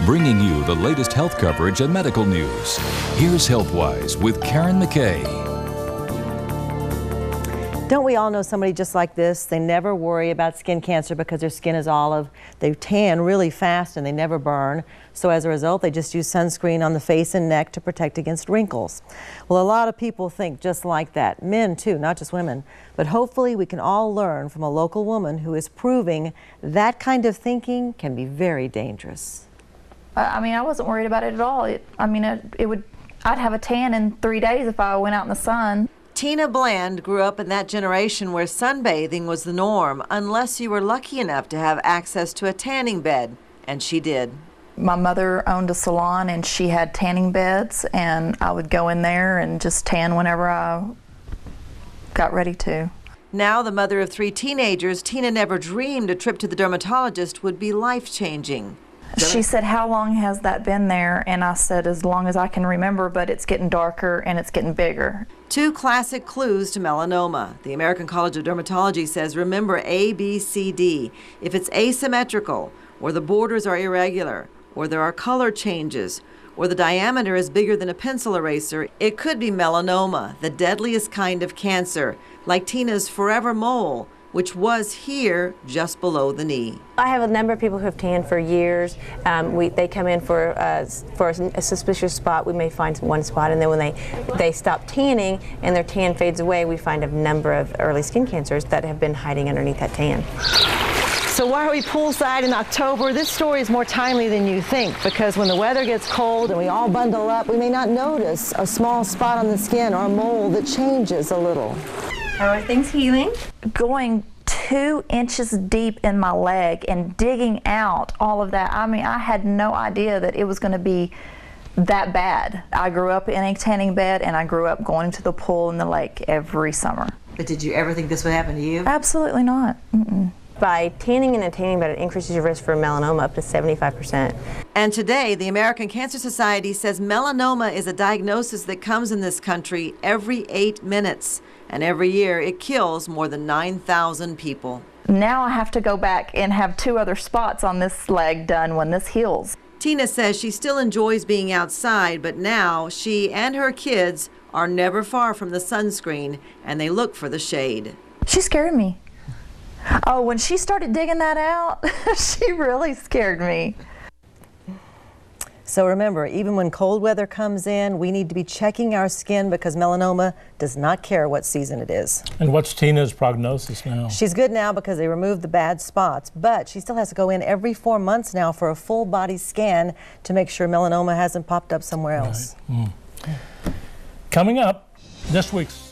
bringing you the latest health coverage and medical news. Here's HealthWise with Karin McCay. Don't we all know somebody just like this? They never worry about skin cancer because their skin is olive. They tan really fast and they never burn. So as a result, they just use sunscreen on the face and neck to protect against wrinkles. Well, a lot of people think just like that. Men too, not just women. But hopefully we can all learn from a local woman who is proving that kind of thinking can be very dangerous. I mean, I wasn't worried about it at all. I'd have a tan in 3 days if I went out in the sun. Tina Bland grew up in that generation where sunbathing was the norm, unless you were lucky enough to have access to a tanning bed, and she did. My mother owned a salon and she had tanning beds, and I would go in there and just tan whenever I got ready to. Now the mother of 3 teenagers, Tina never dreamed a trip to the dermatologist would be life-changing. She said, "How long has that been there?" And I said, "As long as I can remember, but it's getting darker and it's getting bigger." 2 classic clues to melanoma. The American College of Dermatology says remember A, B, C, D. If it's asymmetrical, or the borders are irregular, or there are color changes, or the diameter is bigger than a pencil eraser, it could be melanoma, the deadliest kind of cancer, like Tina's forever mole, which was here just below the knee. I have a number of people who have tanned for years. They come in for a suspicious spot. We may find one spot, and then when they stop tanning and their tan fades away, we find a number of early skin cancers that have been hiding underneath that tan. So why are we poolside in October? This story is more timely than you think, because when the weather gets cold and we all bundle up, we may not notice a small spot on the skin or a mole that changes a little. How are things healing? Going 2 inches deep in my leg and digging out all of that. I mean, I had no idea that it was going to be that bad. I grew up in a tanning bed, and I grew up going to the pool in the lake every summer. But did you ever think this would happen to you? Absolutely not. Mm-mm. By tanning in a tanning bed, it increases your risk for melanoma up to 75%. And today, the American Cancer Society says melanoma is a diagnosis that comes in this country every 8 minutes. And every year, it kills more than 9,000 people. Now I have to go back and have 2 other spots on this leg done when this heals. Tina says she still enjoys being outside, but now she and her kids are never far from the sunscreen, and they look for the shade. She scared me. Oh, when she started digging that out, she really scared me. So remember, even when cold weather comes in, we need to be checking our skin because melanoma does not care what season it is. And what's Tina's prognosis now? She's good now because they removed the bad spots, but she still has to go in every 4 months now for a full body scan to make sure melanoma hasn't popped up somewhere else. Right. Coming up, this week's